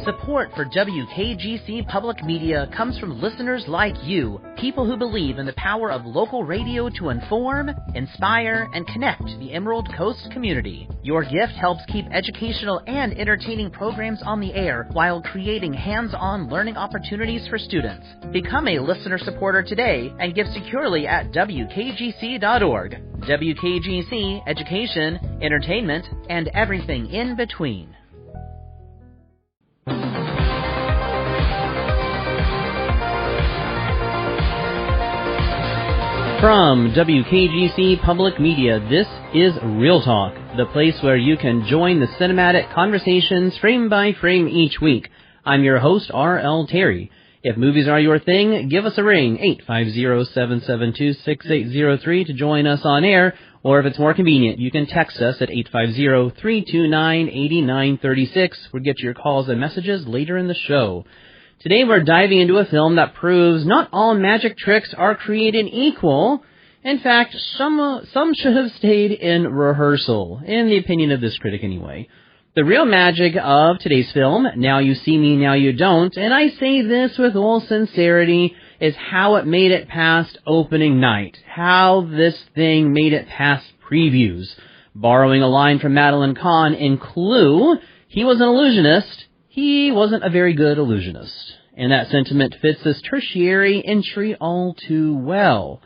Support for WKGC Public Media comes from listeners like you, people who believe in the power of local radio to inform, inspire, and connect the Emerald Coast community. Your gift helps keep educational and entertaining programs on the air while creating hands-on learning opportunities for students. Become a listener supporter today and give securely at WKGC.org. WKGC, education, entertainment, and everything in between. From WKGC Public Media, this is ReelTalk, the place where you can join the cinematic conversations frame by frame each week. I'm your host, R.L. Terry. If movies are your thing, give us a ring, 850-772-6803 to join us on air, or if it's more convenient, you can text us at 850-329-8936. We'll get your calls and messages later in the show. Today we're diving into a film that proves not all magic tricks are created equal. In fact, some should have stayed in rehearsal, in the opinion of this critic anyway. The real magic of today's film, Now You See Me, Now You Don't, and I say this with all sincerity, is how it made it past opening night, how this thing made it past previews. Borrowing a line from Madeline Kahn in Clue, he was an illusionist. He wasn't a very good illusionist, and that sentiment fits this tertiary entry all too well.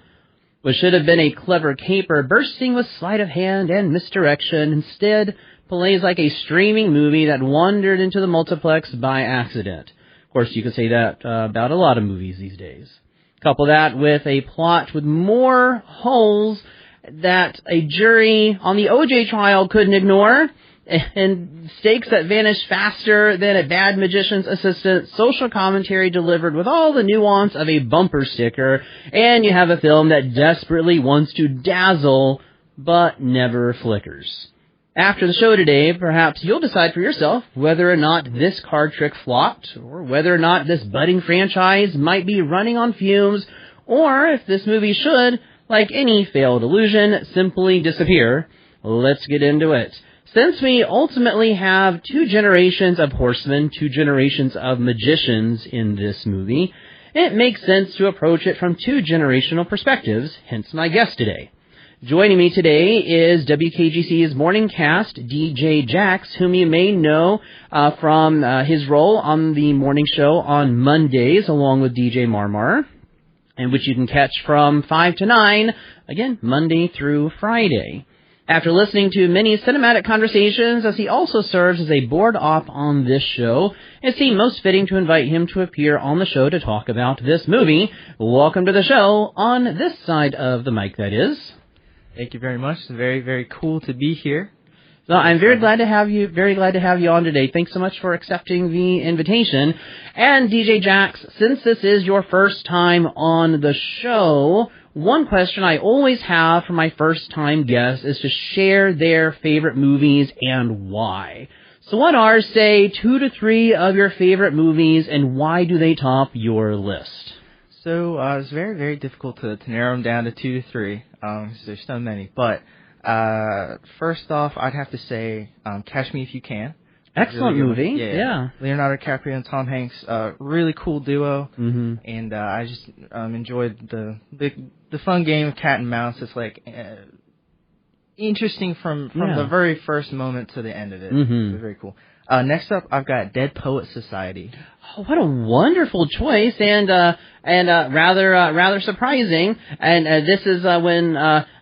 What should have been a clever caper bursting with sleight of hand and misdirection instead plays like a streaming movie that wandered into the multiplex by accident. Of course, you could say that about a lot of movies these days. Couple that with a plot with more holes that a jury on the O.J. trial couldn't ignore, and stakes that vanish faster than a bad magician's assistant, social commentary delivered with all the nuance of a bumper sticker, and you have a film that desperately wants to dazzle, but never flickers. After the show today, perhaps you'll decide for yourself whether or not this card trick flopped, or whether or not this budding franchise might be running on fumes, or if this movie should, like any failed illusion, simply disappear. Let's get into it. Since we ultimately have two generations of horsemen, two generations of magicians in this movie, it makes sense to approach it from two generational perspectives, hence my guest today. Joining me today is WKGC's morning cast, DJ Jax, whom you may know from his role on the morning show on Mondays, along with DJ Marmar, and which you can catch from 5 to 9, again, Monday through Friday. After listening to many cinematic conversations, as he also serves as a board op on this show, it seemed most fitting to invite him to appear on the show to talk about this movie. Welcome to the show, on this side of the mic, that is. Thank you very much. It's very, very cool to be here. So I'm very glad to have you on today. Thanks so much for accepting the invitation. And DJ Jax, since this is your first time on the show, one question I always have for my first-time guests is to share their favorite movies and why. So what are, say, 2 to 3 of your favorite movies, and why do they top your list? So it's very, very difficult to narrow them down to 2 to 3. There's so many. But first off, I'd have to say Catch Me If You Can. Excellent really movie. Yeah. Leonardo DiCaprio and Tom Hanks, really cool duo. Mm-hmm. And I just enjoyed the fun game of cat and mouse. It's like interesting from the very first moment to the end of it. Mm-hmm. It was very cool. Next up, I've got Dead Poet Society. Oh, what a wonderful choice, and rather surprising. And this is when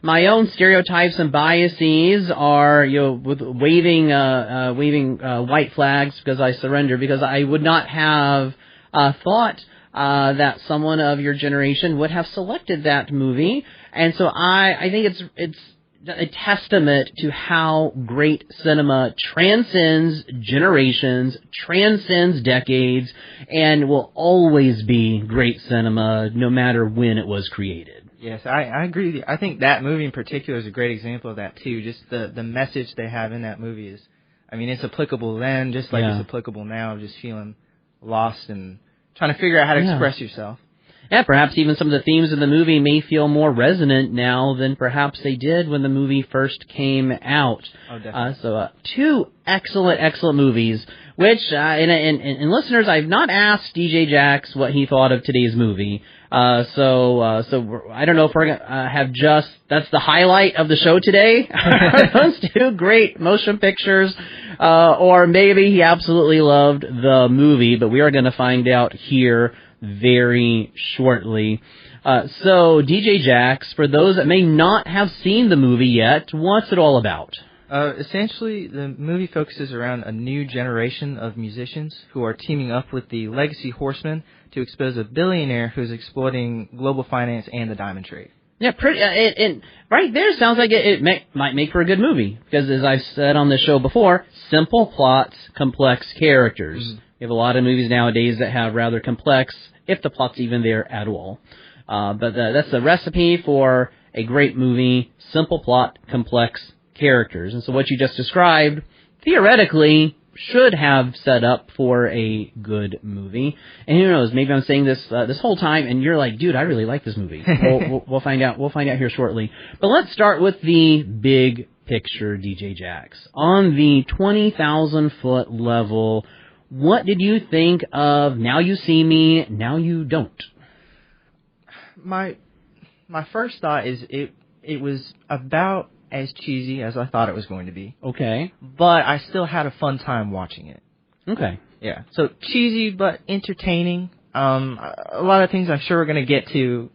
my own stereotypes and biases are, with waving white flags because I surrender, because I would not have thought that someone of your generation would have selected that movie, and so I think it's a testament to how great cinema transcends generations, transcends decades, and will always be great cinema no matter when it was created. Yes, I agree with you. I think that movie in particular is a great example of that too. Just the message they have in that movie is, I mean, it's applicable then just like it's applicable now, just feeling lost and trying to figure out how to express yourself. Yeah, perhaps even some of the themes of the movie may feel more resonant now than perhaps they did when the movie first came out. Oh, definitely. So two excellent movies. Which, and listeners, I've not asked DJ Jax what he thought of today's movie. So I don't know if we're gonna have that's the highlight of the show today. Those two great motion pictures, or maybe he absolutely loved the movie, but we are going to find out here very shortly. So DJ Jax, for those that may not have seen the movie yet, what's it all about? Essentially, the movie focuses around a new generation of musicians who are teaming up with the Legacy Horsemen to expose a billionaire who's exploiting global finance and the diamond trade. Yeah, right there sounds like it might make for a good movie, because as I've said on the show before, simple plots, complex characters. Mm-hmm. You have a lot of movies nowadays that have rather complex, if the plot's even there at all. But that's the recipe for a great movie: simple plot, complex characters. And so what you just described, theoretically, should have set up for a good movie. And who knows, maybe I'm saying this this whole time, and you're like, dude, I really like this movie. We'll find out. We'll find out here shortly. But let's start with the big picture, DJ Jax. On the 20,000-foot level, what did you think of Now You See Me, Now You Don't? My first thought is it was about as cheesy as I thought it was going to be. Okay. But I still had a fun time watching it. Okay. Yeah. So cheesy but entertaining. A lot of things I'm sure we're going to get to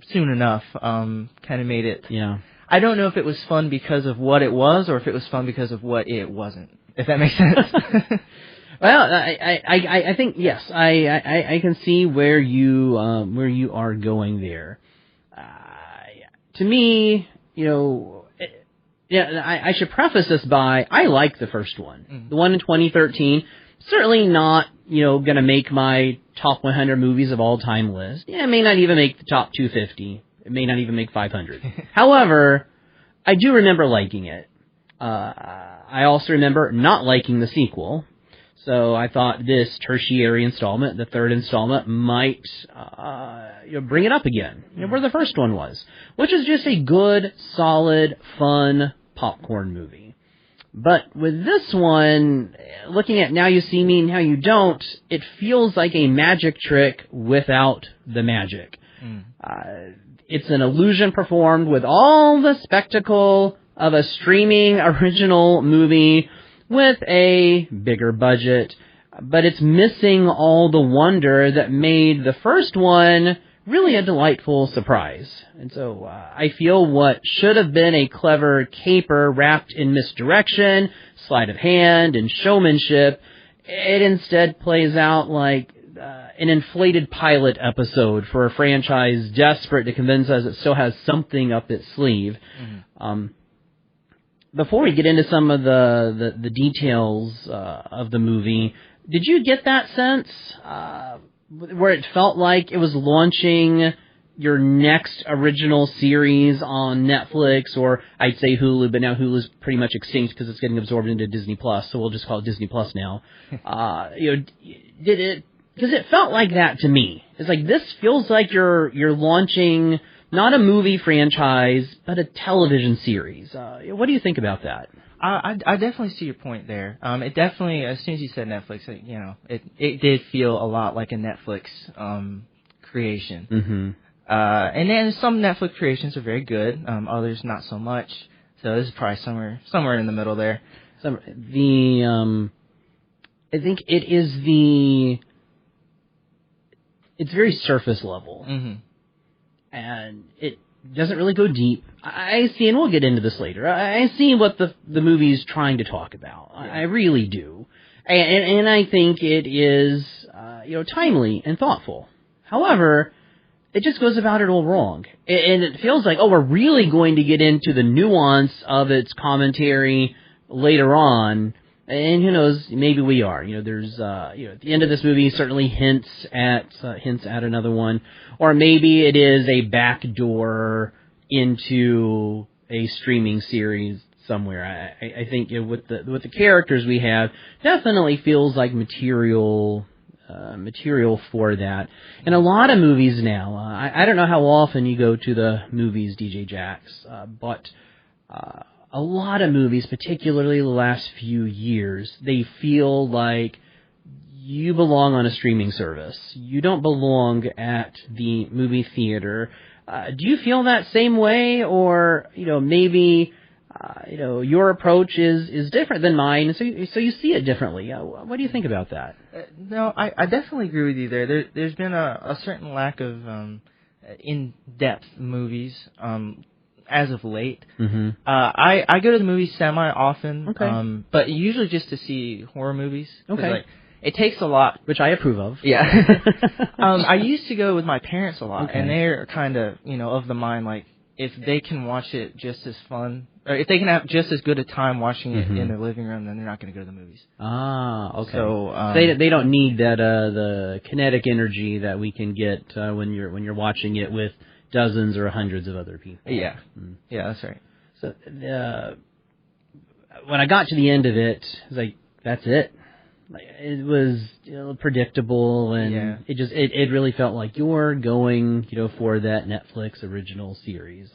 soon enough kind of made it. Yeah. I don't know if it was fun because of what it was or if it was fun because of what it wasn't, if that makes sense. Well, I think, yes, I can see where you are going there. To me, I should preface this by, I like the first one. Mm-hmm. The one in 2013, certainly not, going to make my top 100 movies of all time list. Yeah, it may not even make the top 250. It may not even make 500. However, I do remember liking it. I also remember not liking the sequel. So I thought this tertiary installment, the third installment, might bring it up again, where the first one was, which is just a good, solid, fun popcorn movie. But with this one, looking at Now You See Me, Now You Don't, it feels like a magic trick without the magic. It's an illusion performed with all the spectacle of a streaming original movie with a bigger budget, but it's missing all the wonder that made the first one really a delightful surprise. And so I feel what should have been a clever caper wrapped in misdirection, sleight of hand, and showmanship, it instead plays out like an inflated pilot episode for a franchise desperate to convince us it still has something up its sleeve. Mm-hmm. Before we get into some of the details of the movie, did you get that sense where it felt like it was launching your next original series on Netflix, or I'd say Hulu, but now Hulu's pretty much extinct because it's getting absorbed into Disney Plus, so we'll just call it Disney Plus now. Did it? Because it felt like that to me. It's like, this feels like you're launching not a movie franchise, but a television series. What do you think about that? I definitely see your point there. It definitely, as soon as you said Netflix, it did feel a lot like a Netflix creation. Mm-hmm. And then some Netflix creations are very good, others not so much. So this is probably somewhere in the middle there. I think it's very surface level. Mm-hmm. And it doesn't really go deep. I see, and we'll get into this later, I see what the movie's trying to talk about. Yeah. I really do. And I think it is, timely and thoughtful. However, it just goes about it all wrong. And it feels like, we're really going to get into the nuance of its commentary later on. And who knows, maybe we are. There's, at the end of this movie, certainly hints at another one. Or maybe it is a backdoor into a streaming series somewhere. I think with the characters we have, definitely feels like material for that. And a lot of movies now, I don't know how often you go to the movies, DJ Jax, but a lot of movies, particularly the last few years, they feel like you belong on a streaming service. You don't belong at the movie theater. Do you feel that same way, or maybe your approach is different than mine, so you see it differently? What do you think about that? No, I definitely agree with you there. There's been a certain lack of in-depth movies as of late. Mm-hmm. I go to the movies semi-often, Okay. but usually just to see horror movies. Okay. It takes a lot. Which I approve of. Yeah. I used to go with my parents a lot, Okay. and they're kind of, of the mind, like, if they can watch it just as fun, or if they can have just as good a time watching it in their living room, then they're not going to go to the movies. Ah, okay. So they don't need that the kinetic energy that we can get when you're watching it with dozens or hundreds of other people. Yeah. Yeah, that's right. So when I got to the end of it, I was like, that's it. It was predictable, and it really felt like you're going for that Netflix original series.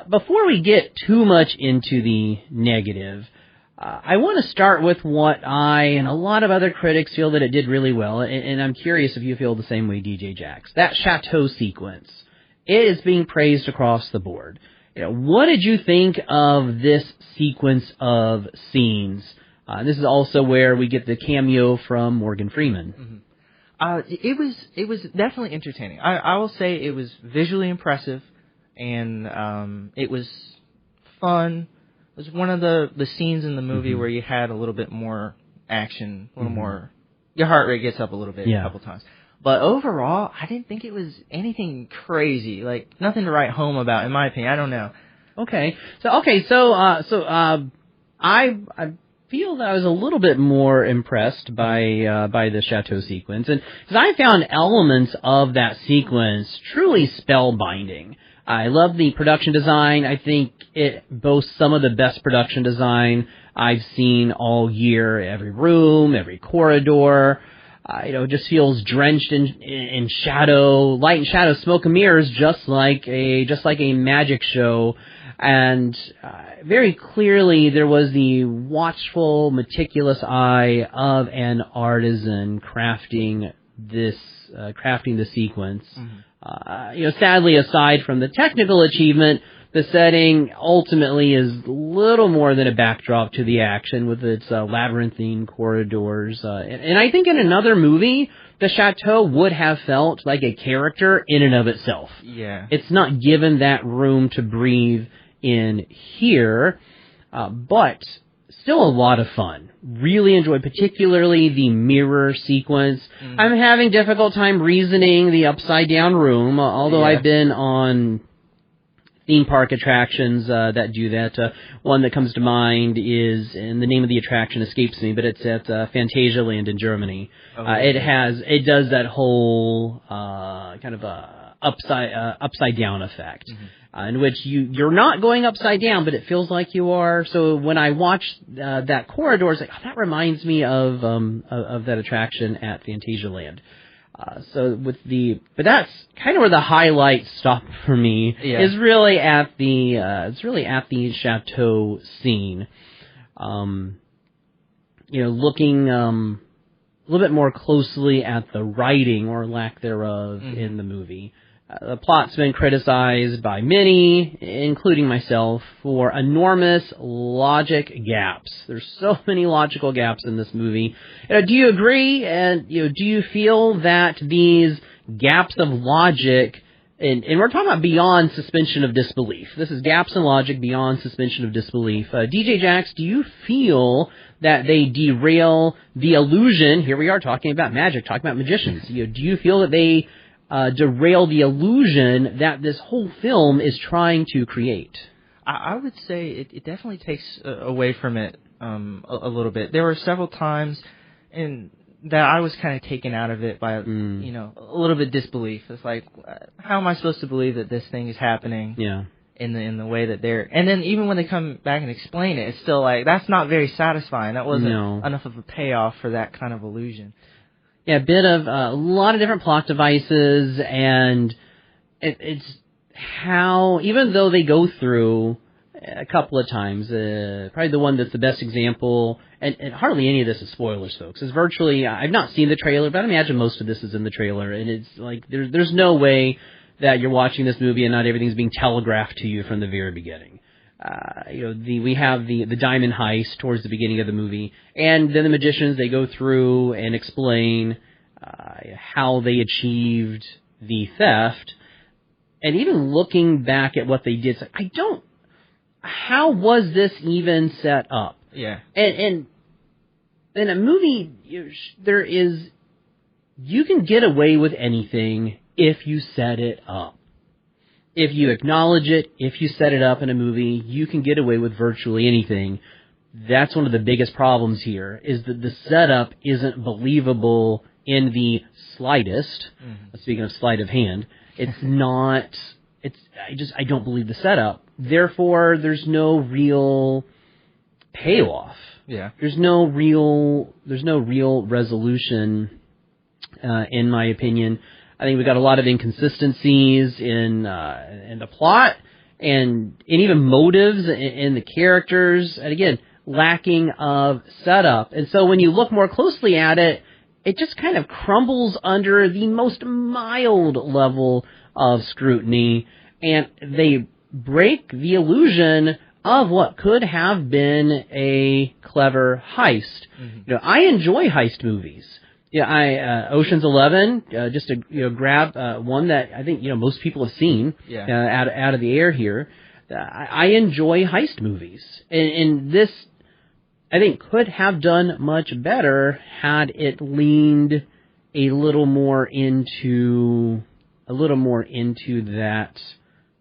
Before we get too much into the negative, I want to start with what I and a lot of other critics feel that it did really well, and I'm curious if you feel the same way, DJ Jax. That chateau sequence, it is being praised across the board. What did you think of this sequence of scenes? This is also where we get the cameo from Morgan Freeman. Mm-hmm. It was definitely entertaining. I will say it was visually impressive, and it was fun. It was one of the scenes in the movie where you had a little bit more action, a little more. Your heart rate gets up a little bit a couple times. But overall, I didn't think it was anything crazy, like nothing to write home about, in my opinion. I don't know. Okay, so I feel that I was a little bit more impressed by the chateau sequence, and because I found elements of that sequence truly spellbinding. I love the production design. I think it boasts some of the best production design I've seen all year. Every room, every corridor, it just feels drenched in shadow, light and shadow, smoke and mirrors, just like a magic show. And very clearly there was the watchful, meticulous eye of an artisan crafting the sequence. Sadly, aside from the technical achievement, the setting ultimately is little more than a backdrop to the action with its labyrinthine corridors. And I think in another movie, the chateau would have felt like a character in and of itself. Yeah. It's not given that room to breathe in here, but still a lot of fun. Really enjoyed, particularly the mirror sequence. I'm having difficult time reasoning the upside down room, although I've been on theme park attractions that do that. One that comes to mind is, and the name of the attraction escapes me, but it's at Phantasialand in Germany. It does that whole kind of upside down effect. In which you're not going upside down, but it feels like you are. So when I watched that corridor, it's like, that reminds me of that attraction at Phantasialand. But that's kind of where the highlights stop for me. Yeah. Is really at the chateau scene. Looking a little bit more closely at the writing or lack thereof in the movie. The plot's been criticized by many, including myself, for enormous logic gaps. There's so many logical gaps in this movie. Do you agree? And do you feel that these gaps of logic, and we're talking about beyond suspension of disbelief. This is gaps in logic beyond suspension of disbelief. DJ Jax, do you feel that they derail the illusion? Here we are talking about magic, talking about magicians. Do you feel that they derail the illusion that this whole film is trying to create? I would say it definitely takes away from it a little bit. There were several times that I was kind of taken out of it by a little bit of disbelief. It's like, how am I supposed to believe that this thing is happening? Yeah. In the way that they're, and then even when they come back and explain it, it's still like, that's not very satisfying. That wasn't enough of a payoff for that kind of illusion. Yeah, a lot of different plot devices, and it's how, even though they go through a couple of times. Probably the one that's the best example, and hardly any of this is spoilers, folks. Is virtually, I've not seen the trailer, but I imagine most of this is in the trailer, and it's like there's no way that you're watching this movie and not everything's being telegraphed to you from the very beginning. We have the diamond heist towards the beginning of the movie, and then the magicians, they go through and explain how they achieved the theft, and even looking back at what they did, it's like, how was this even set up? Yeah. And in a movie, you can get away with anything if you set it up. If you acknowledge it, if you set it up in a movie, you can get away with virtually anything. That's one of the biggest problems here, is that the setup isn't believable in the slightest. Mm-hmm. Speaking of sleight of hand, it's not, I don't believe the setup. Therefore, there's no real payoff. Yeah. There's no real resolution, in my opinion. I think we got a lot of inconsistencies in the plot and even motives in the characters, and again, lacking of setup. And so when you look more closely at it, it just kind of crumbles under the most mild level of scrutiny, and they break the illusion of what could have been a clever heist. Mm-hmm. I enjoy heist movies. Yeah, Ocean's 11, just to grab one that I think most people have seen out of the air here. I enjoy heist movies, and this I think could have done much better had it leaned a little more into that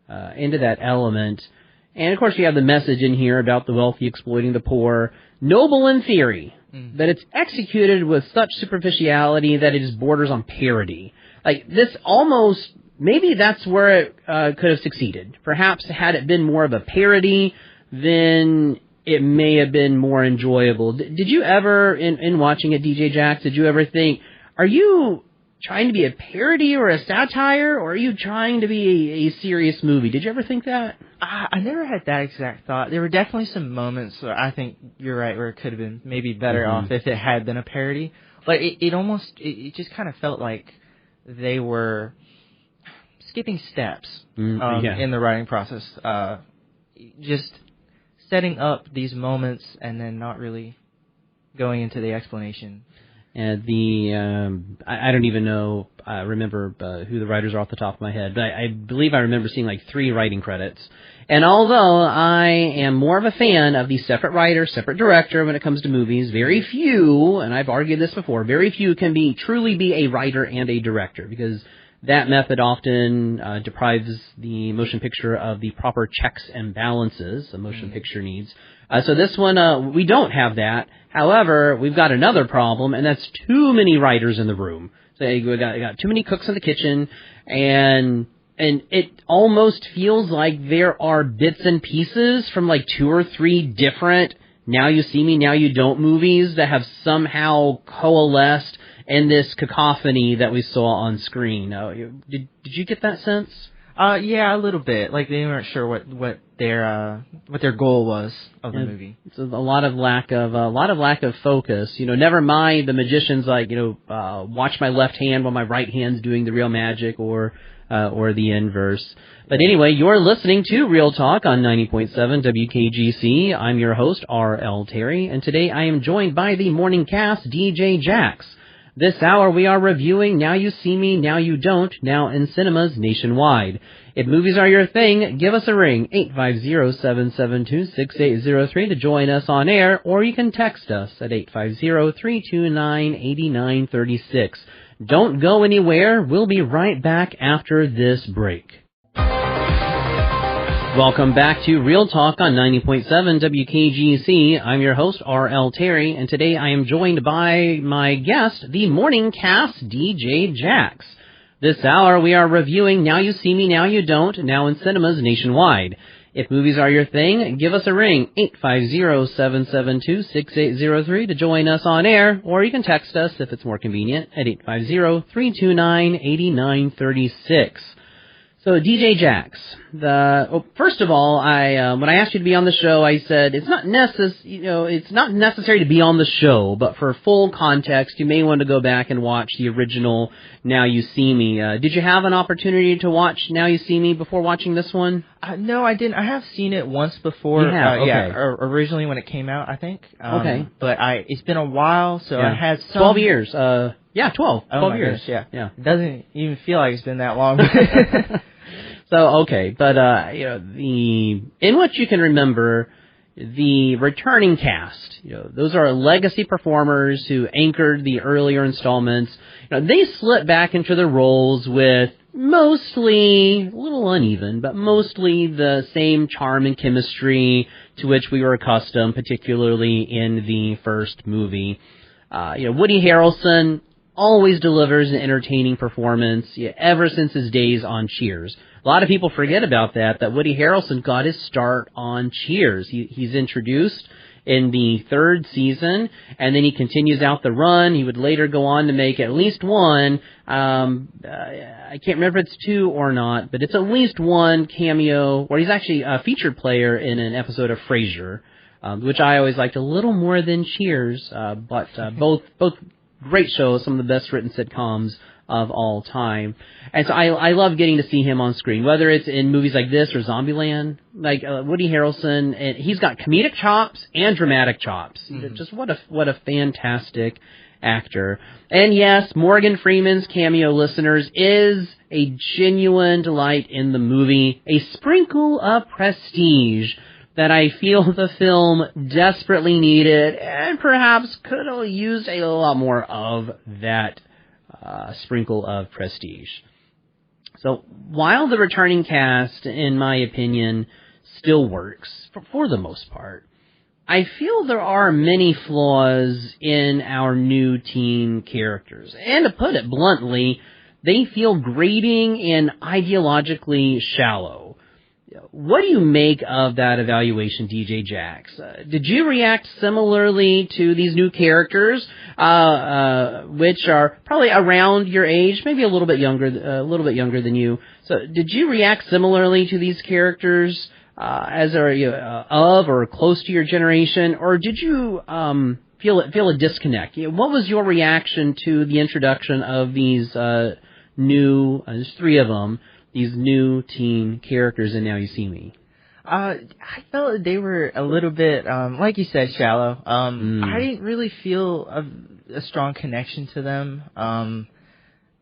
element. And of course, you have the message in here about the wealthy exploiting the poor, noble in theory. But it's executed with such superficiality that it just borders on parody. Like, this almost, maybe that's where it could have succeeded. Perhaps had it been more of a parody, then it may have been more enjoyable. Did you ever, in watching it, DJ Jax, did you ever think, are you trying to be a parody or a satire, or are you trying to be a serious movie? Did you ever think that? I never had that exact thought. There were definitely some moments where I think you're right, where it could have been maybe better off if it had been a parody. But it just kind of felt like they were skipping steps in the writing process. Just setting up these moments and then not really going into the explanation. And I don't even know, remember who the writers are off the top of my head, but I believe I remember seeing like 3 writing credits. And although I am more of a fan of the separate writer, separate director when it comes to movies, very few, and I've argued this before, very few can truly be a writer and a director, because that method often deprives the motion picture of the proper checks and balances a motion picture needs. So this one, we don't have that. However, we've got another problem, and that's too many writers in the room. So we got too many cooks in the kitchen, and it almost feels like there are bits and pieces from like 2 or 3 different Now You See Me, Now You Don't movies that have somehow coalesced in this cacophony that we saw on screen. Did you get that sense? Yeah, a little bit. Like they weren't sure what their goal was of the movie. So a lot of lack of focus. Never mind the magicians watch my left hand while my right hand's doing the real magic, or the inverse. But anyway, you're listening to Real Talk on 90.7 WKGC. I'm your host, R.L. Terry, and today I am joined by the morning cast, DJ Jax. This hour we are reviewing Now You See Me, Now You Don't, now in cinemas nationwide. If movies are your thing, give us a ring, 850-772-6803 to join us on air, or you can text us at 850-329-8936. Don't go anywhere. We'll be right back after this break. Welcome back to Real Talk on 90.7 WKGC. I'm your host, R.L. Terry, and today I am joined by my guest, the morning cast, DJ Jax. This hour we are reviewing Now You See Me, Now You Don't, now in cinemas nationwide. If movies are your thing, give us a ring, 850-772-6803 to join us on air, or you can text us if it's more convenient at 850-329-8936. So DJ Jax, first of all, when I asked you to be on the show, I said it's not necessary to be on the show, but for full context, you may want to go back and watch the original Now You See Me. Did you have an opportunity to watch Now You See Me before watching this one? No, I didn't. I have seen it once before. You have? Okay. Yeah, originally when it came out, I think. Okay. But it's been a while, so I had some... 12 years. 12 years. Goodness, yeah. It doesn't even feel like it's been that long. So, okay, but, in what you can remember, the returning cast, those are legacy performers who anchored the earlier installments. They slip back into their roles with mostly, a little uneven, but mostly the same charm and chemistry to which we were accustomed, particularly in the first movie. Woody Harrelson always delivers an entertaining performance, ever since his days on Cheers. A lot of people forget about that Woody Harrelson got his start on Cheers. He's introduced in the third season, and then he continues out the run. He would later go on to make at least one, I can't remember if it's 2 or not, but it's at least one cameo, where he's actually a featured player in an episode of Frasier, which I always liked a little more than Cheers, but both great shows, some of the best written sitcoms of all time. And so I love getting to see him on screen, whether it's in movies like this or Zombieland. Like Woody Harrelson, and he's got comedic chops and dramatic chops. Mm-hmm. Just what a fantastic actor. And yes, Morgan Freeman's cameo, listeners, is a genuine delight in the movie, a sprinkle of prestige that I feel the film desperately needed, and perhaps could have used a lot more of that sprinkle of prestige. So while the returning cast, in my opinion, still works for the most part, I feel there are many flaws in our new teen characters. And to put it bluntly, they feel grating and ideologically shallow. What do you make of that evaluation, DJ Jax? Did you react similarly to these new characters, which are probably around your age, maybe a little bit younger than you? So, did you react similarly to these characters as of or close to your generation, or did you feel a disconnect? What was your reaction to the introduction of these new? There's 3 of them. These new teen characters in Now You See Me. I felt they were a little bit, like you said, shallow. I didn't really feel a strong connection to them. I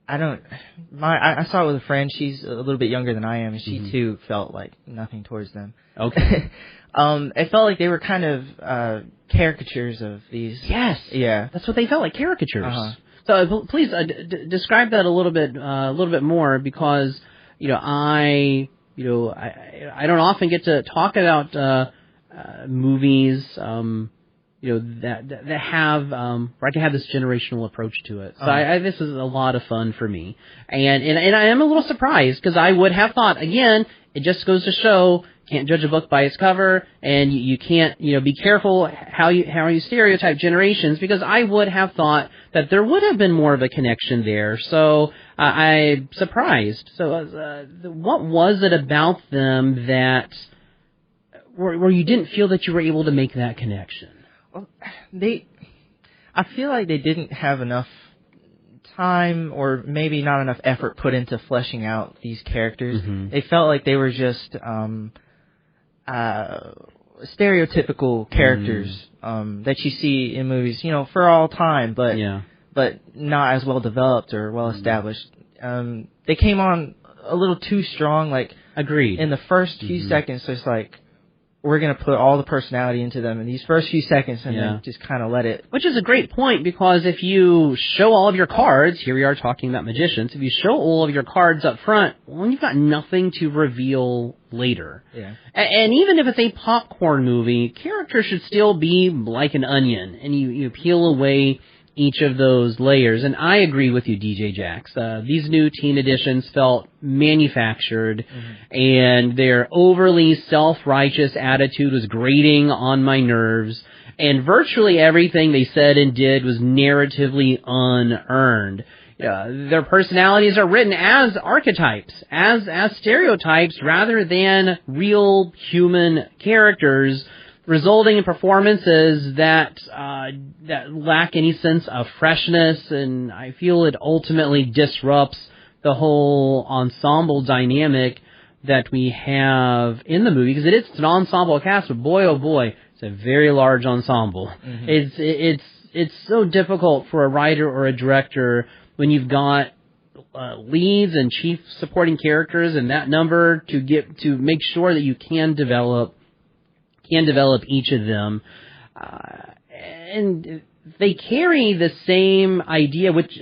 saw it with a friend. She's a little bit younger than I am, and she too felt like nothing towards them. Okay. It felt like they were kind of caricatures of these. Yes. Yeah. That's what they felt like, caricatures. Uh-huh. So please describe that a little bit more, because I don't often get to talk about movies, that have where I can have this generational approach to it. So this is a lot of fun for me, and I am a little surprised, because I would have thought, again, it just goes to show, can't judge a book by its cover, and you can't be careful how you stereotype generations, because I would have thought that there would have been more of a connection there. So I'm surprised. So what was it about them that where you didn't feel that you were able to make that connection? Well, I feel like they didn't have enough time, or maybe not enough effort put into fleshing out these characters. Mm-hmm. They felt like they were just stereotypical characters that you see in movies, for all time, but not as well developed or well established. They came on a little too strong, like, agreed. In the first few seconds, so it's like, we're going to put all the personality into them in these first few seconds, and then just kind of let it... Which is a great point, because if you show all of your cards, here we are talking about magicians, if you show all of your cards up front, well, you've got nothing to reveal later. Yeah. And even if it's a popcorn movie, characters should still be like an onion, and you peel away each of those layers. And I agree with you, DJ Jax. These new teen editions felt manufactured, and their overly self-righteous attitude was grating on my nerves, and virtually everything they said and did was narratively unearned. Their personalities are written as archetypes, as stereotypes, rather than real human characters, resulting in performances that lack any sense of freshness, and I feel it ultimately disrupts the whole ensemble dynamic that we have in the movie, because it's an ensemble cast, but boy, oh boy, it's a very large ensemble. It's so difficult for a writer or a director when you've got leads and chief supporting characters and that number to make sure that you can develop each of them, and they carry the same idea, which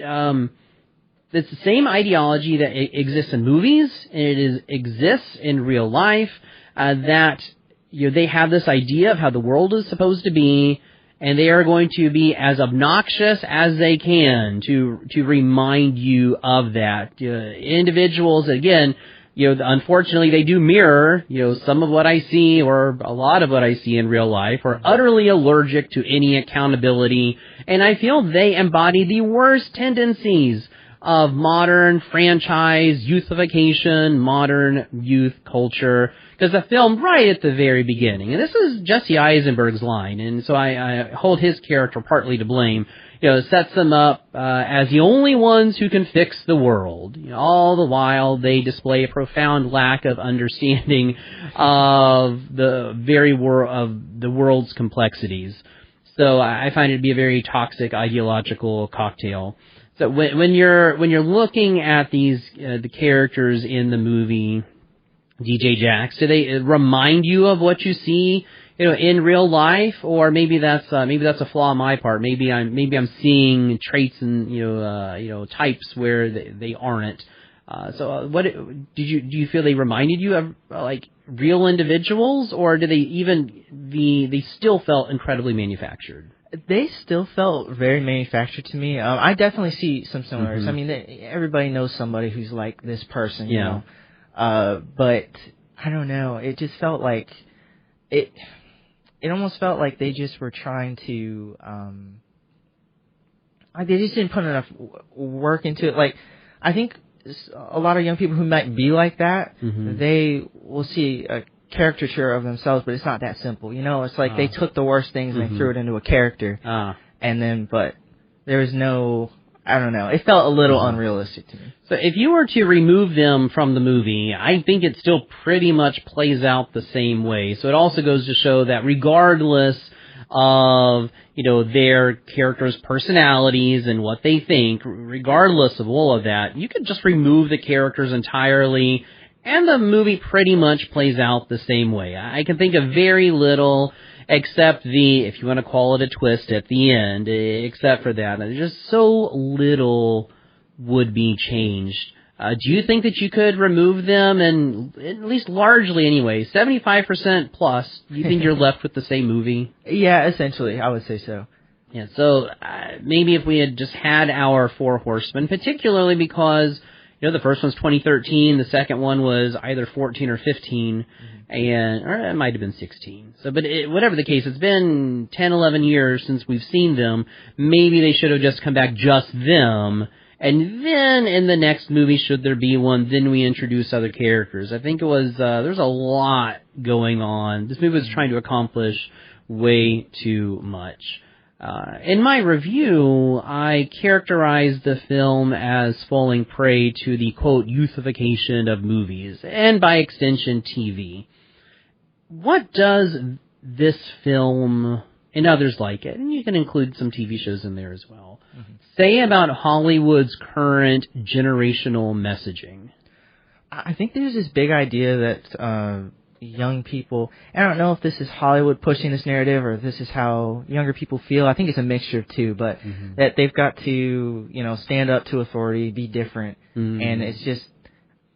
it's the same ideology that exists in movies, and it exists in real life. That they have this idea of how the world is supposed to be, and they are going to be as obnoxious as they can to remind you of that. Individuals, again, unfortunately, they do mirror, some of what I see, or a lot of what I see in real life, are utterly allergic to any accountability, and I feel they embody the worst tendencies of modern franchise youthification, modern youth culture. Because the film, right at the very beginning, and this is Jesse Eisenberg's line, and so I hold his character partly to blame, sets them up as the only ones who can fix the world. All the while, they display a profound lack of understanding of the world's complexities. So I find it to be a very toxic ideological cocktail. So when you're looking at these the characters in the movie, DJ Jax, do they remind you of what you see, in real life, or maybe that's a flaw on my part. Maybe I'm seeing traits and types where they aren't. So what do you feel they reminded you of, like real individuals, or do they still felt incredibly manufactured? They still felt very manufactured to me. I definitely see some similarities. I mean, everybody knows somebody who's like this person, you know. But I don't know. It just felt like it almost felt like they just were trying to. They just didn't put enough work into it. Like, I think a lot of young people who might be like that, they will see a caricature of themselves, but it's not that simple. It's like they took the worst things and they threw it into a character, and then, but there was no, I don't know, it felt a little unrealistic to me. So if you were to remove them from the movie, I think it still pretty much plays out the same way. So it also goes to show that regardless of, their characters' personalities and what they think, regardless of all of that, you could just remove the characters entirely, and the movie pretty much plays out the same way. I can think of very little, except if you want to call it a twist at the end, except for that. There's just so little would be changed. Do you think that you could remove them, and at least largely anyway, 75% plus, do you think you're left with the same movie? Yeah, essentially, I would say so. Yeah, so maybe if we had just had our Four Horsemen, particularly because the first one's 2013, the second one was either 14 or 15, or it might have been 16. So, but whatever the case, it's been 10, 11 years since we've seen them. Maybe they should have just come back just them, and then in the next movie, should there be one, then we introduce other characters. I think it was, there's a lot going on. This movie was trying to accomplish way too much. In my review, I characterized the film as falling prey to the, quote, youthification of movies, and by extension, TV. What does this film, and others like it, and you can include some TV shows in there as well, say about Hollywood's current generational messaging? I think there's this big idea that young people, I don't know if this is Hollywood pushing this narrative or if this is how younger people feel. I think it's a mixture of two, but that they've got to, stand up to authority, be different, and it's just,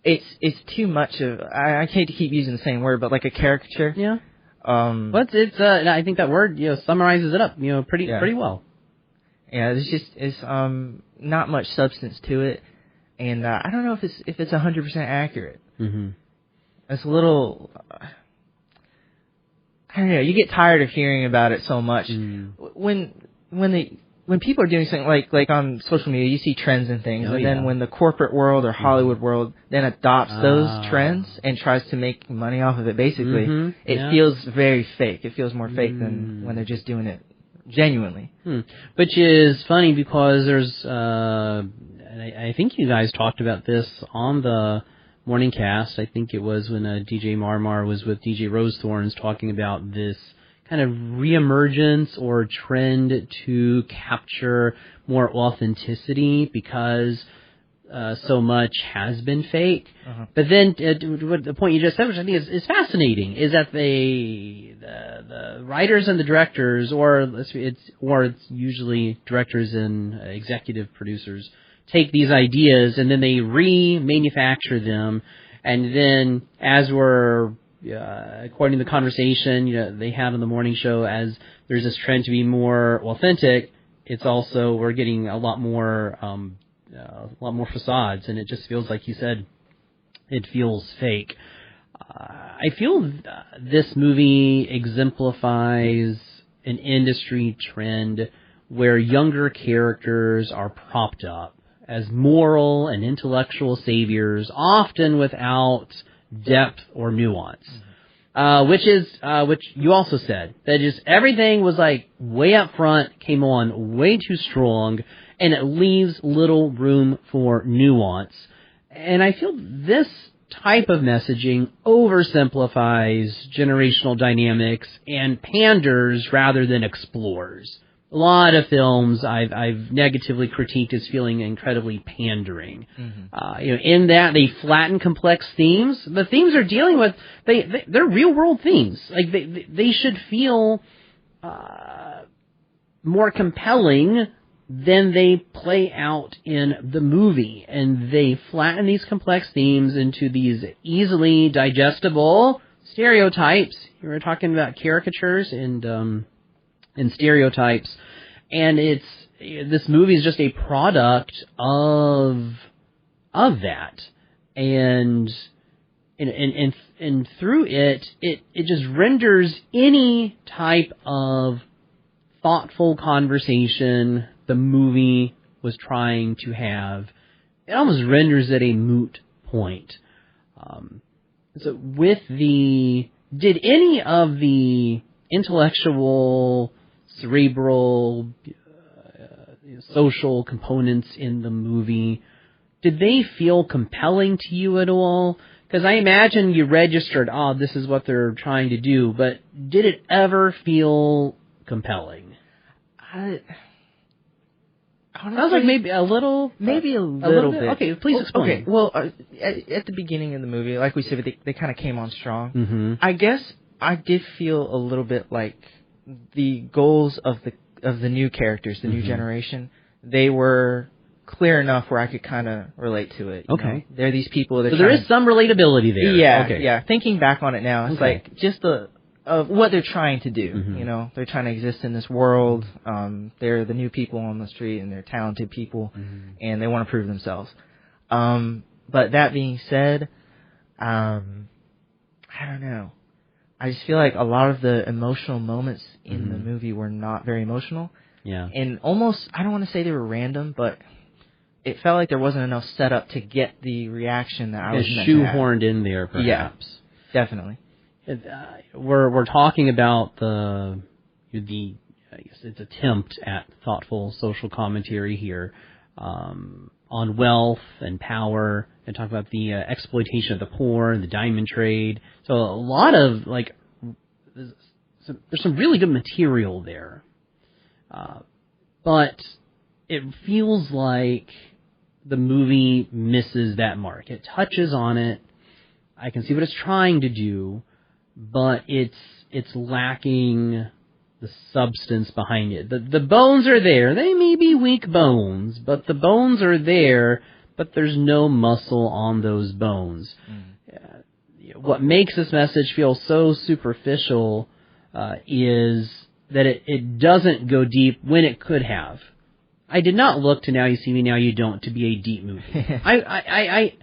it's too much of, I hate to keep using the same word, but like a caricature. Yeah. But I think that word, summarizes it up, pretty well. Yeah, it's not much substance to it, and I don't know if it's 100% accurate. Mm-hmm. It's a little. I don't know. You get tired of hearing about it so much. When people are doing something like on social media, you see trends and things, and then when the corporate world or Hollywood world then adopts those trends and tries to make money off of it, basically, it feels very fake. It feels more fake than when they're just doing it genuinely. Which is funny because there's, I think you guys talked about this on the morning cast. I think it was when DJ Marmar was with DJ Rosethorns talking about this kind of reemergence or trend to capture more authenticity because so much has been fake. But then the point you just said, which I think is fascinating, is that the writers and the directors, or it's usually directors and executive producers, take these ideas and then they remanufacture them, and then as we're according to the conversation they have in the morning show, as there's this trend to be more authentic, it's also we're getting a lot more facades, and it just feels like you said, it feels fake. I feel this movie exemplifies an industry trend where younger characters are propped up as moral and intellectual saviors, often without depth or nuance, which you also said, that just everything was like way up front, came on way too strong, and it leaves little room for nuance. And I feel this type of messaging oversimplifies generational dynamics and panders rather than explores. A lot of films I've negatively critiqued as feeling incredibly pandering. In that they flatten complex themes. The themes they're dealing with, they're real world themes. Like they should feel more compelling than they play out in the movie, and they flatten these complex themes into these easily digestible stereotypes. You were talking about caricatures and stereotypes, and this movie is just a product of that, and through it just renders any type of thoughtful conversation the movie was trying to have. It almost renders it a moot point. So did any of the intellectual, cerebral, social components in the movie, did they feel compelling to you at all? Because I imagine you registered, this is what they're trying to do, but did it ever feel compelling? Sounds like maybe a little... Maybe a little bit. Okay, please explain. Okay, well, at the beginning of the movie, like we said, they kind of came on strong. I guess I did feel a little bit like the goals of the new characters, the new generation, they were clear enough where I could kind of relate to it. Okay. They're these people that... So there is some relatability there. Yeah, yeah. Thinking back on it now, it's like just of what they're trying to do. They're trying to exist in this world. They're the new people on the street, and they're talented people, and they want to prove themselves. But that being said, I don't know. I just feel like a lot of the emotional moments in the movie were not very emotional. Yeah. And almost, I don't want to say they were random, but it felt like there wasn't enough setup to get the reaction that I was meant to have. Shoehorned in there, perhaps. Yeah, definitely. We're talking about the I guess it's attempt at thoughtful social commentary here on wealth and power, and talk about the exploitation of the poor and the diamond trade. So a lot of there's some really good material there, but it feels like the movie misses that mark. It touches on it. I can see what it's trying to do, but it's lacking the substance behind it. The bones are there. They may be weak bones, but the bones are there, but there's no muscle on those bones. What makes this message feel so superficial is that it doesn't go deep when it could have. I did not look to Now You See Me, Now You Don't to be a deep movie. I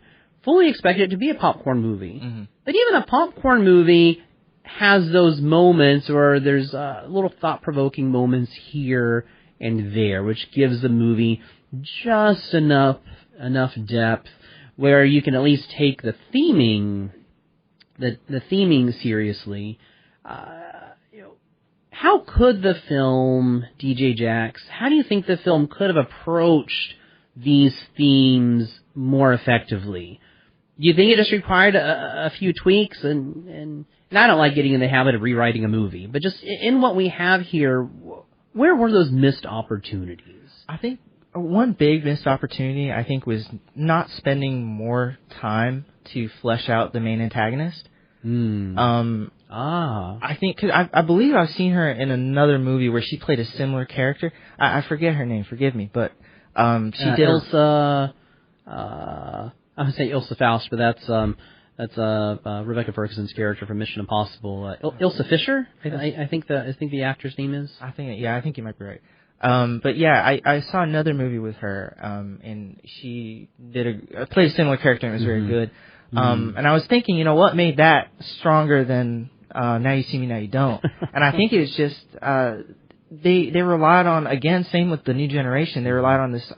fully expected it to be a popcorn movie. Mm-hmm. But even a popcorn movie has those moments where there's little thought-provoking moments here and there, which gives the movie just enough depth where you can at least take the theming seriously. How could the film, DJ Jax, how do you think the film could have approached these themes more effectively? Do you think it just required a few tweaks? And I don't like getting in the habit of rewriting a movie, but just in what we have here, where were those missed opportunities? I think one big missed opportunity, I think, was not spending more time to flesh out the main antagonist. I think, cause I believe I've seen her in another movie where she played a similar character. I forget her name, forgive me, but she did Ilsa. I would say Ilsa Faust, but that's Rebecca Ferguson's character from Mission Impossible. Ilsa Fisher, I think the actor's name is. I think you might be right. But yeah, I saw another movie with her, and she played a similar character and it was very good. And I was thinking, what made that stronger than Now You See Me, Now You Don't? And I think it was just they relied on, again, same with the new generation, they relied on this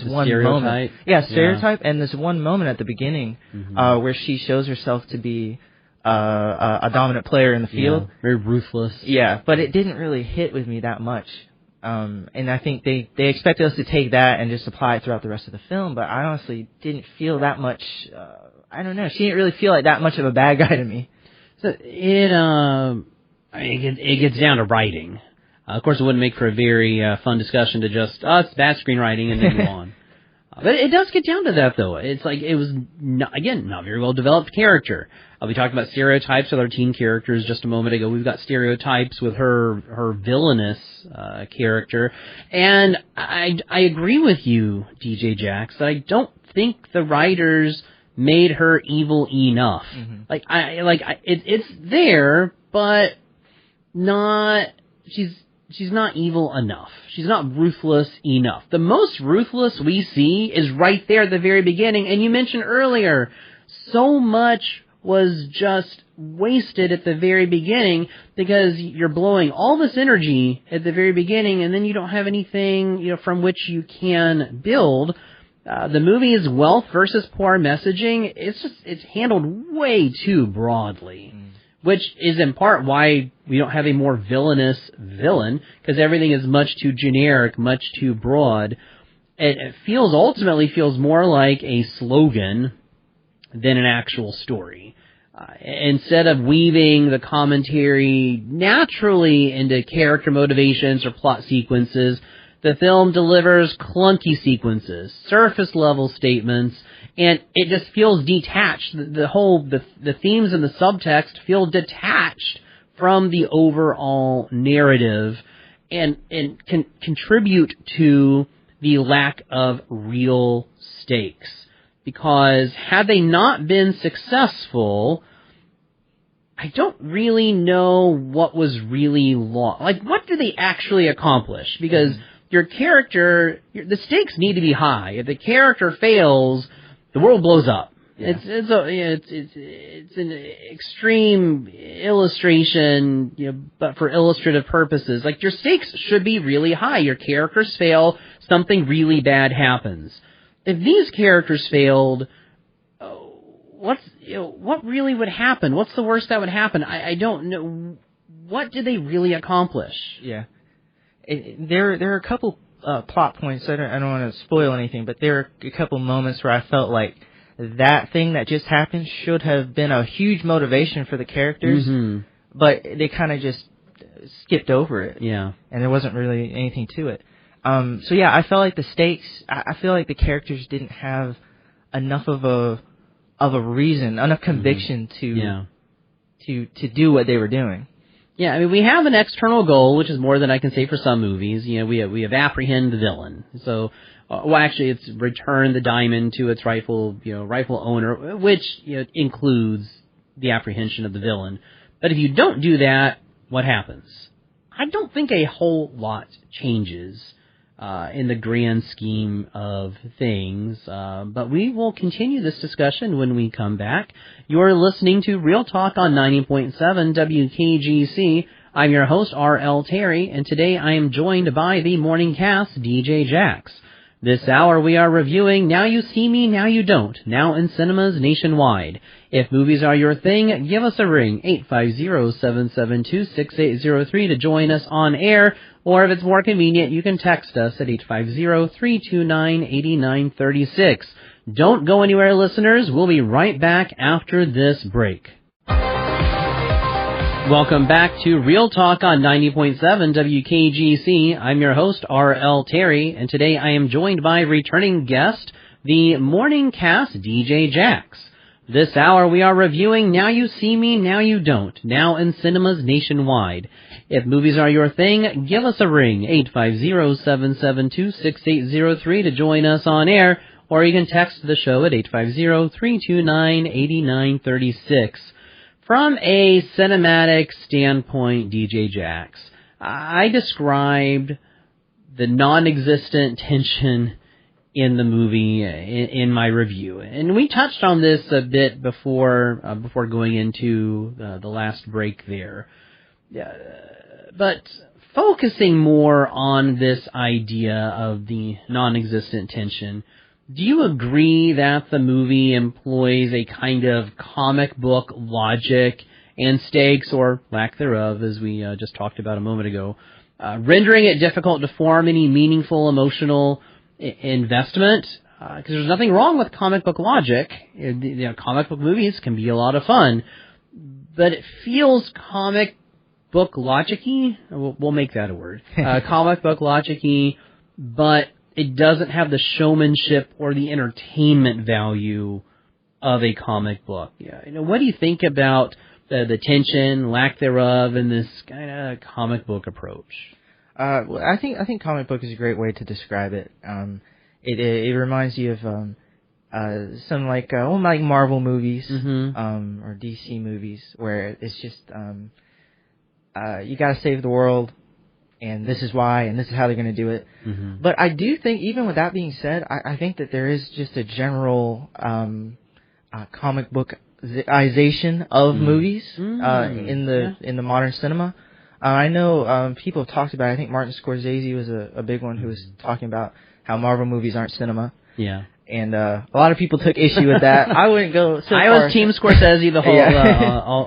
one stereotype. moment. Yeah, stereotype, and this one moment at the beginning where she shows herself to be a dominant player in the field. Yeah, very ruthless. Yeah, but it didn't really hit with me that much. And I think they expected us to take that and just apply it throughout the rest of the film, but I honestly didn't feel that much. I don't know. She didn't really feel like that much of a bad guy to me. So it gets down to writing. Of course, it wouldn't make for a very fun discussion to just, it's bad screenwriting and then move on. But it does get down to that, though. It's like it was, not very well developed character. We talked about stereotypes with our teen characters just a moment ago. We've got stereotypes with her villainous character. And I agree with you, DJ Jax, that I don't think the writers made her evil enough. It's there, but not, she's not evil enough. She's not ruthless enough. The most ruthless we see is right there at the very beginning. And you mentioned earlier, so much was just wasted at the very beginning because you're blowing all this energy at the very beginning and then you don't have anything, from which you can build. The movie is wealth versus poor messaging. It's handled way too broadly. Which is in part why we don't have a more villainous villain, because everything is much too generic, much too broad. It ultimately feels more like a slogan than an actual story. Instead of weaving the commentary naturally into character motivations or plot sequences, the film delivers clunky sequences, surface-level statements, and it just feels detached. The themes and the subtext feel detached from the overall narrative and can contribute to the lack of real stakes. Because had they not been successful, I don't really know what was really lost. Like, what did they actually accomplish? Because your character, the stakes need to be high. If the character fails, the world blows up. Yeah. It's an extreme illustration, but for illustrative purposes. Like, your stakes should be really high. Your characters fail, something really bad happens. If these characters failed, what really would happen? What's the worst that would happen? I don't know. What did they really accomplish? Yeah. There are a couple plot points. I don't want to spoil anything, but there are a couple moments where I felt like that thing that just happened should have been a huge motivation for the characters, but they kind of just skipped over it. Yeah, and there wasn't really anything to it. So yeah, I felt like the stakes. I feel like the characters didn't have enough of a reason, enough conviction to do what they were doing. Yeah, I mean, we have an external goal, which is more than I can say for some movies. We have apprehend the villain. So, actually, it's return the diamond to its rightful owner, which includes the apprehension of the villain. But if you don't do that, what happens? I don't think a whole lot changes. in the grand scheme of things. But we will continue this discussion when we come back. You're listening to Real Talk on 90.7 WKGC. I'm your host, R.L. Terry, and today I am joined by the morning cast, DJ Jax. This hour we are reviewing Now You See Me, Now You Don't, now in cinemas nationwide. If movies are your thing, give us a ring, 850-772-6803 to join us on air, or if it's more convenient, you can text us at 850-329-8936. Don't go anywhere, listeners. We'll be right back after this break. Welcome back to Real Talk on 90.7 WKGC. I'm your host, R.L. Terry, and today I am joined by returning guest, the morning cast DJ Jax. This hour we are reviewing Now You See Me, Now You Don't, now in cinemas nationwide. If movies are your thing, give us a ring, 850-772-6803 to join us on air, or you can text the show at 850-329-8936. From a cinematic standpoint, DJ Jax, I described the non-existent tension in the movie in my review, and we touched on this a bit before going into the last break there. But focusing more on this idea of the non-existent tension, do you agree that the movie employs a kind of comic book logic and stakes, or lack thereof, as we just talked about a moment ago, rendering it difficult to form any meaningful emotional investment? Because there's nothing wrong with comic book logic. Comic book movies can be a lot of fun, but it feels comic book logic-y. We'll make that a word. Comic book logic-y, but it doesn't have the showmanship or the entertainment value of a comic book. What do you think about the tension, lack thereof, in this kind of comic book approach? Well, I think comic book is a great way to describe it. It reminds you of some like Marvel movies, or DC movies, where it's just you got to save the world, and this is why, and this is how they're going to do it. Mm-hmm. But I do think, even with that being said, I think that there is just a general comic bookization of movies in the modern cinema. I know people have talked about it. I think Martin Scorsese was a big one who was talking about how Marvel movies aren't cinema. Yeah. And a lot of people took issue with that. I wouldn't go so far. I was Team Scorsese the whole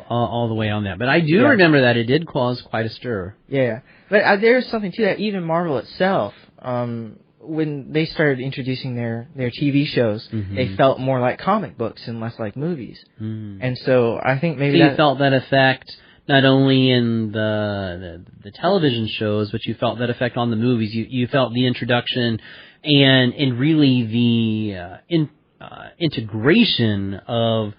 all the way on that. But I do remember that it did cause quite a stir. Yeah. But there's something to that. Even Marvel itself, when they started introducing their TV shows, they felt more like comic books and less like movies. And so I think maybe you felt that effect not only in the television shows, but you felt that effect on the movies. You felt the introduction and really the integration of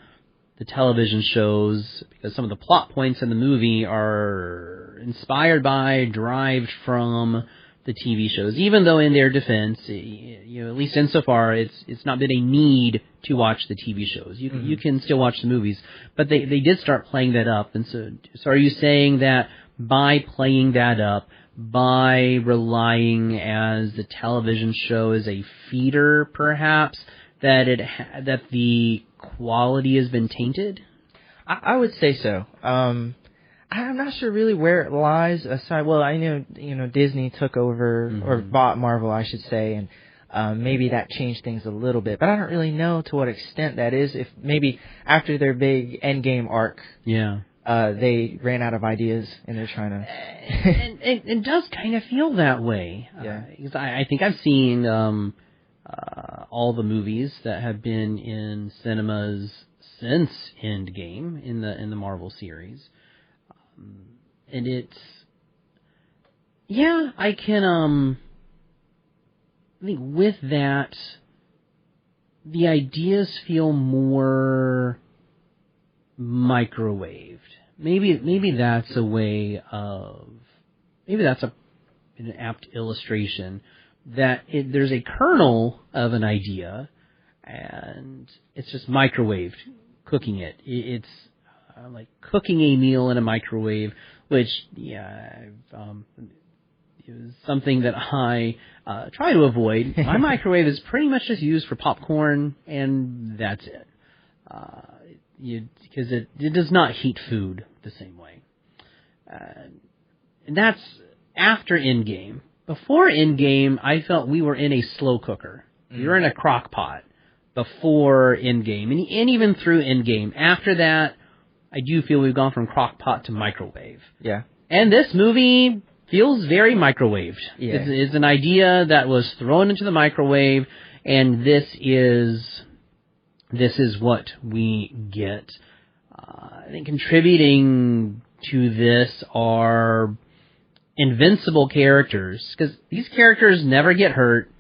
the television shows, because some of the plot points in the movie are inspired by, derived from the TV shows, even though in their defense, at least insofar, it's not been a need to watch the TV shows. You can still watch the movies, but they did start playing that up. And so are you saying that by playing that up, by relying as the television show is a feeder, perhaps, that the quality has been tainted? I would say so. I'm not sure really where it lies. Aside, well, I know Disney took over or bought Marvel, I should say, and maybe that changed things a little bit. But I don't really know to what extent that is. If maybe after their big Endgame arc, they ran out of ideas and they're trying to. and it does kind of feel that way. Because I think I've seen all the movies that have been in cinemas since Endgame in the Marvel series. And it's, I can, I think with that, the ideas feel more microwaved. Maybe that's a way of, maybe that's an apt illustration, that there's a kernel of an idea, and it's just microwaved, cooking it. It's like cooking a meal in a microwave, which, something that I try to avoid. My microwave is pretty much just used for popcorn, and that's it. Because it does not heat food the same way. And that's after Endgame. Before Endgame, I felt we were in a slow cooker. We were in a crock pot before Endgame, and even through Endgame. After that, I do feel we've gone from crock pot to microwave. Yeah. And this movie feels very microwaved. Yeah. It's an idea that was thrown into the microwave, and this is what we get. I think contributing to this are invincible characters, because these characters never get hurt.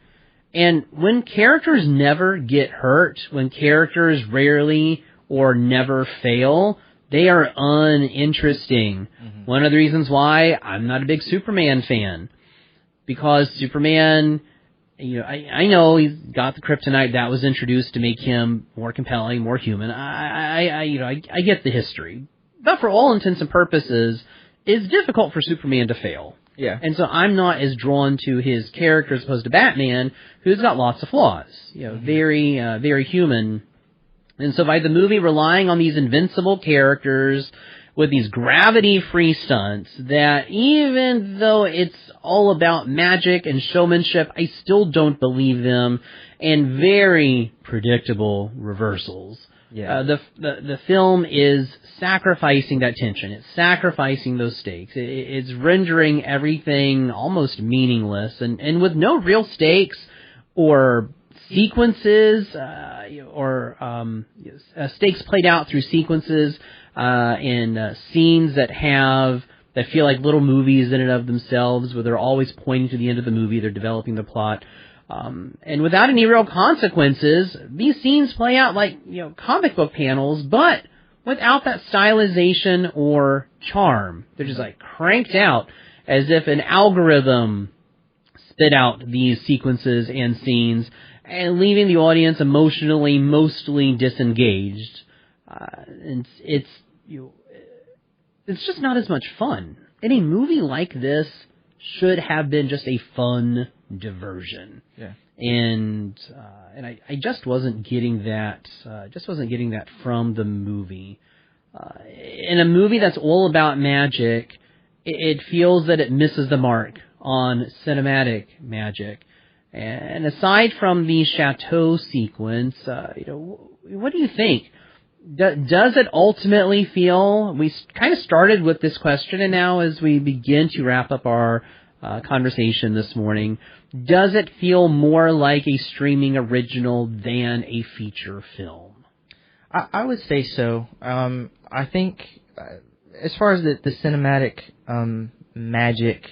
And when characters never get hurt, when characters rarely or never fail, they are uninteresting. Mm-hmm. One of the reasons why I'm not a big Superman fan, because Superman, I know he's got the kryptonite that was introduced to make him more compelling, more human. I get the history, but for all intents and purposes, it's difficult for Superman to fail. Yeah. And so I'm not as drawn to his character as opposed to Batman, who's got lots of flaws. Very, very human. And so by the movie relying on these invincible characters with these gravity-free stunts, that even though it's all about magic and showmanship, I still don't believe them, and very predictable reversals. Yeah. The film is sacrificing that tension. It's sacrificing those stakes. It's rendering everything almost meaningless, and with no real stakes or sequences stakes played out through sequences and scenes that feel like little movies in and of themselves, where they're always pointing to the end of the movie. They're developing the plot. And without any real consequences, these scenes play out like, comic book panels, but without that stylization or charm. They're just like cranked out as if an algorithm spit out these sequences and scenes, and leaving the audience emotionally mostly disengaged. And it's just not as much fun. And a movie like this should have been just a fun diversion. Yeah. And I just wasn't getting that. From the movie. In a movie that's all about magic, it feels that it misses the mark on cinematic magic. And aside from the chateau sequence, what do you think? Does it ultimately feel? We kind of started with this question, and now as we begin to wrap up our conversation this morning, does it feel more like a streaming original than a feature film? I would say so. I think as far as the cinematic magic,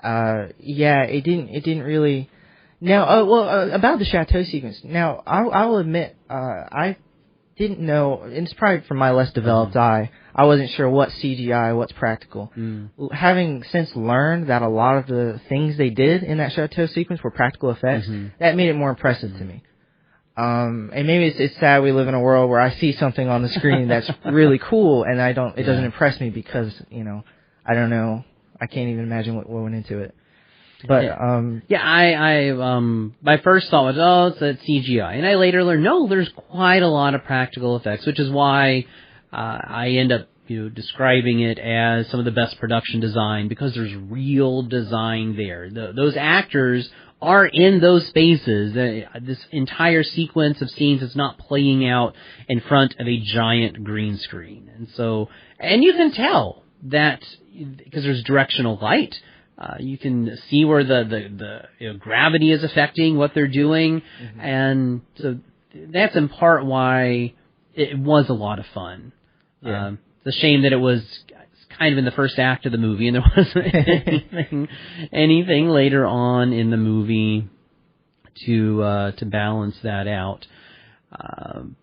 it didn't really. Now, about the chateau sequence. Now, I will admit, I didn't know, and it's probably from my less developed eye, I wasn't sure what's CGI, what's practical. Having since learned that a lot of the things they did in that chateau sequence were practical effects, that made it more impressive to me. And maybe it's sad we live in a world where I see something on the screen that's really cool, and it doesn't impress me because, I don't know, I can't even imagine what went into it. But my first thought was, it's CGI, and I later learned no, there's quite a lot of practical effects, which is why I end up describing it as some of the best production design, because there's real design there. Those actors are in those spaces. This entire sequence of scenes is not playing out in front of a giant green screen, and you can tell that because there's directional light. You can see where the gravity is affecting what they're doing, and so that's in part why it was a lot of fun. Yeah. It's a shame that it was kind of in the first act of the movie, and there wasn't anything later on in the movie to balance that out.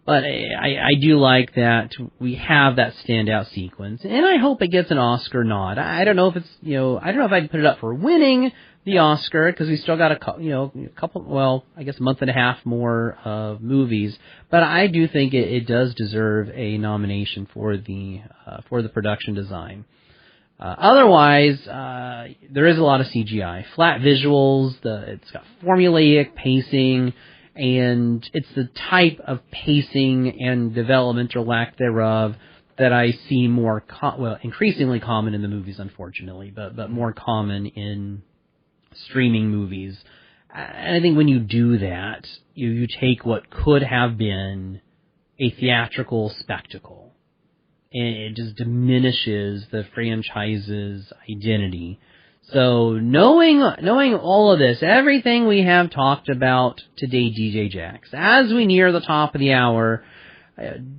But I do like that we have that standout sequence, and I hope it gets an Oscar nod. I don't know if it's, I don't know if I'd put it up for winning the Oscar, because we still got a couple, I guess a month and a half more of movies, but I do think it does deserve a nomination for the production design. Otherwise, there is a lot of CGI. Flat visuals, it's got formulaic pacing, and it's the type of pacing and development or lack thereof that I see more, increasingly common in the movies, unfortunately, but more common in streaming movies. And I think when you do that, you take what could have been a theatrical spectacle, and it just diminishes the franchise's identity. So knowing all of this, everything we have talked about today, DJ Jax, as we near the top of the hour,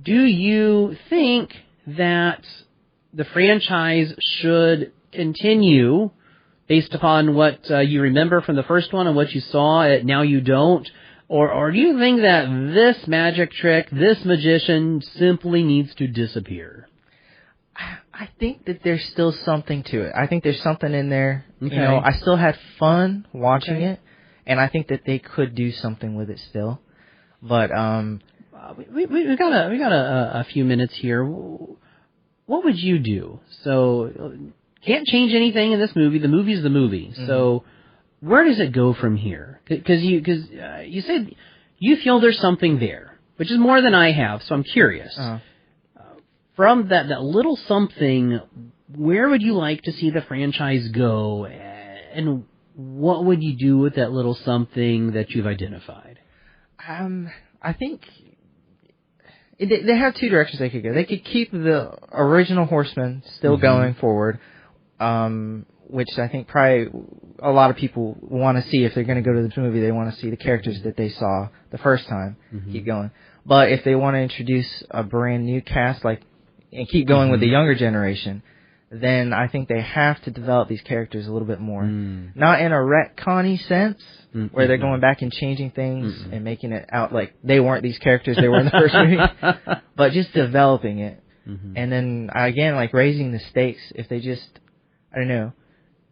do you think that the franchise should continue based upon what you remember from the first one and what you saw at Now You Don't? Or do you think that this magic trick, this magician, simply needs to disappear? I think that there's still something to it. I think there's something in there. Okay. You know, I still had fun watching it, and I think that they could do something with it still. But we got a few minutes here. What would you do? So can't change anything in this movie. The movie's the movie. Mm-hmm. So where does it go from here? Because you said you feel there's something there, which is more than I have. So I'm curious. Uh-huh. From that little something, where would you like to see the franchise go, and what would you do with that little something that you've identified? I think they have two directions they could go. They could keep the original Horsemen still going forward, which I think probably a lot of people want to see. If they're going to go to this movie, they want to see the characters that they saw the first time keep going. But if they want to introduce a brand new cast, and keep going with the younger generation, then I think they have to develop these characters a little bit more. Not in a retconny sense, where they're going back and changing things and making it out like they weren't these characters they were in the first movie, but just developing it. And then, again, raising the stakes. If they just, I don't know,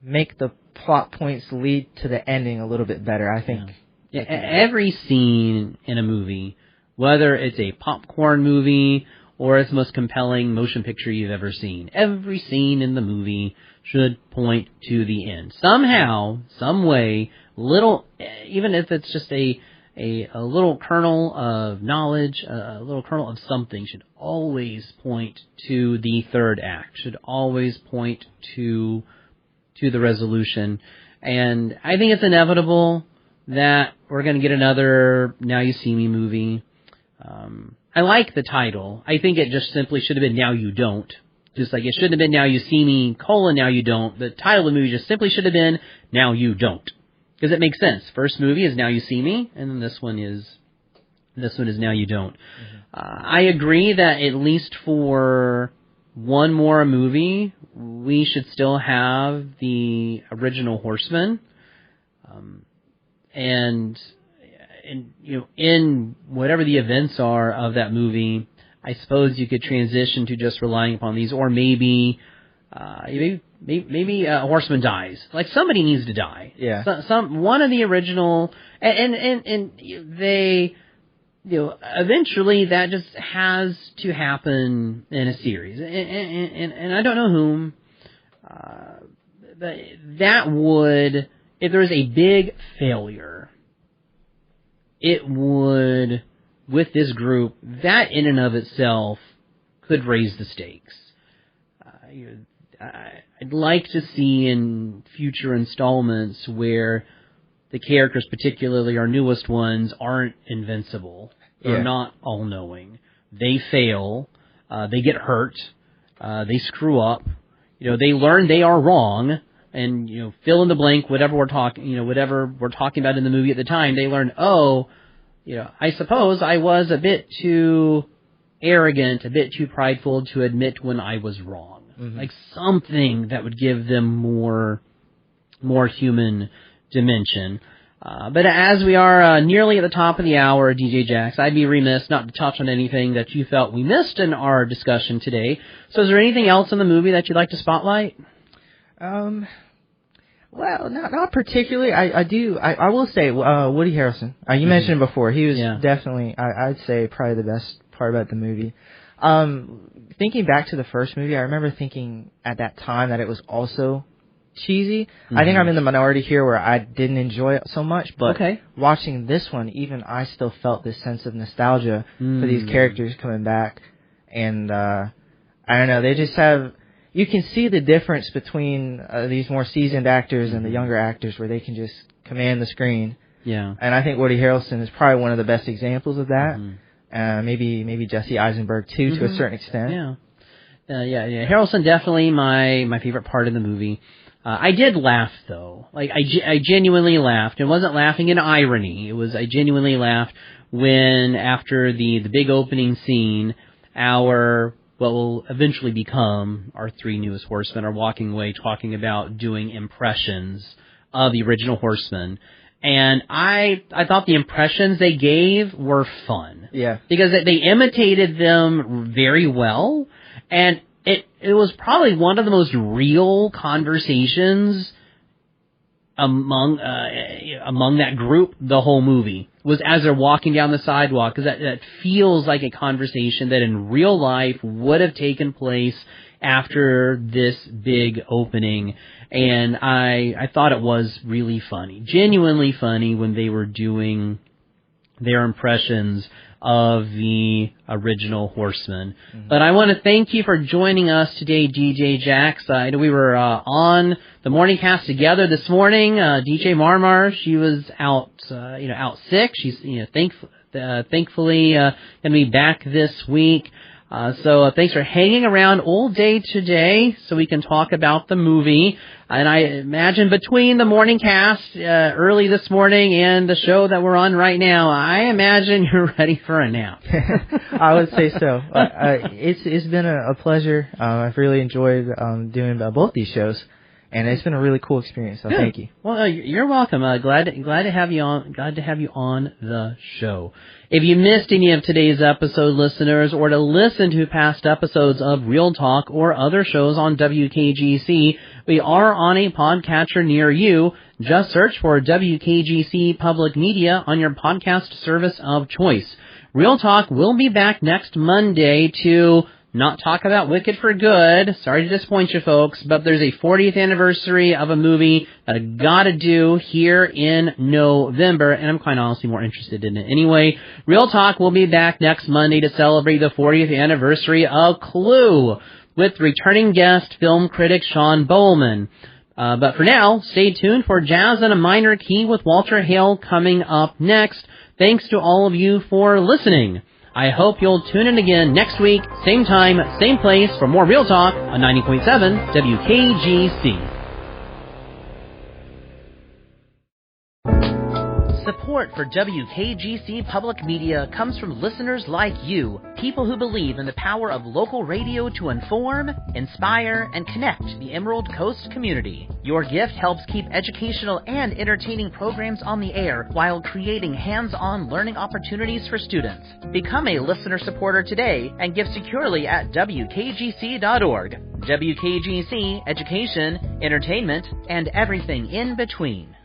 make the plot points lead to the ending a little bit better, I think. Yeah. Every scene in a movie, whether it's a popcorn movie or its most compelling motion picture you've ever seen, every scene in the movie should point to the end. Somehow, some way, even if it's just a little kernel of knowledge, a little kernel of something, should always point to the third act, should always point to the resolution. And I think it's inevitable that we're going to get another Now You See Me movie. I like the title. I think it just simply should have been Now You Don't. Just like it shouldn't have been Now You See Me, Now You Don't. The title of the movie just simply should have been Now You Don't. Because it makes sense. First movie is Now You See Me, and then this one is Now You Don't. I agree that at least for one more movie, we should still have the original Horsemen. And in whatever the events are of that movie, I suppose you could transition to just relying upon these, or maybe a horseman dies. Somebody needs to die. Yeah. One of the original, and they, eventually that just has to happen in a series, and I don't know whom, but that would, if there was a big failure, it would, with this group, that in and of itself could raise the stakes. I'd like to see in future installments where the characters, particularly our newest ones, aren't invincible. They're not all-knowing. They fail. They get hurt. They screw up. They learn they are wrong. And, fill in the blank, whatever we're talking about in the movie at the time, they learn, I suppose I was a bit too arrogant, a bit too prideful to admit when I was wrong. Something that would give them more human dimension. But as we are nearly at the top of the hour, DJ Jax, I'd be remiss not to touch on anything that you felt we missed in our discussion today. So is there anything else in the movie that you'd like to spotlight? Well, not particularly. I will say, Woody Harrelson. You mentioned him before. He was definitely, I'd say, probably the best part about the movie. Thinking back to the first movie, I remember thinking at that time that it was also cheesy. I think I'm in the minority here where I didn't enjoy it so much, but watching this one, even I still felt this sense of nostalgia for these characters coming back. And I don't know, they just have... You can see the difference between these more seasoned actors and the younger actors where they can just command the screen. Yeah. And I think Woody Harrelson is probably one of the best examples of that. Maybe Jesse Eisenberg too, to a certain extent. Yeah. Harrelson definitely my favorite part of the movie. I did laugh though. Like I genuinely laughed. It wasn't laughing in irony. I genuinely laughed when after the big opening scene, what will eventually become our three newest horsemen are walking away talking about doing impressions of the original horsemen. And I thought the impressions they gave were fun. Yeah. Because they imitated them very well. And it was probably one of the most real conversations among that group the whole movie was as they're walking down the sidewalk, because that feels like a conversation that in real life would have taken place after this big opening. And I thought it was really funny, genuinely funny when they were doing their impressions of the original horsemen. But I want to thank you for joining us today, DJ Jax. I know we were on the morning cast together this morning. DJ Marmar, she was out sick. She's thankfully going to be back this week. So thanks for hanging around all day today so we can talk about the movie. And I imagine between the morning cast early this morning and the show that we're on right now, I imagine you're ready for a nap. I would say so. It's been a pleasure. I've really enjoyed doing both these shows. And it's been a really cool experience, so thank you. Well, you're welcome. Glad to have you on. Glad to have you on the show. If you missed any of today's episode, listeners, or to listen to past episodes of Real Talk or other shows on WKGC, we are on a podcatcher near you. Just search for WKGC Public Media on your podcast service of choice. Real Talk will be back next Monday to not talk about Wicked for Good. Sorry to disappoint you folks, but there's a 40th anniversary of a movie that I gotta do here in November, and I'm quite honestly more interested in it anyway. Real Talk will be back next Monday to celebrate the 40th anniversary of Clue with returning guest film critic Sean Bowman. But for now, stay tuned for Jazz in a Minor Key with Walter Hale coming up next. Thanks to all of you for listening. I hope you'll tune in again next week, same time, same place, for more Real Talk on 90.7 WKGC. Support for WKGC Public Media comes from listeners like you, people who believe in the power of local radio to inform, inspire, and connect the Emerald Coast community. Your gift helps keep educational and entertaining programs on the air while creating hands-on learning opportunities for students. Become a listener supporter today and give securely at WKGC.org. WKGC, education, entertainment, and everything in between.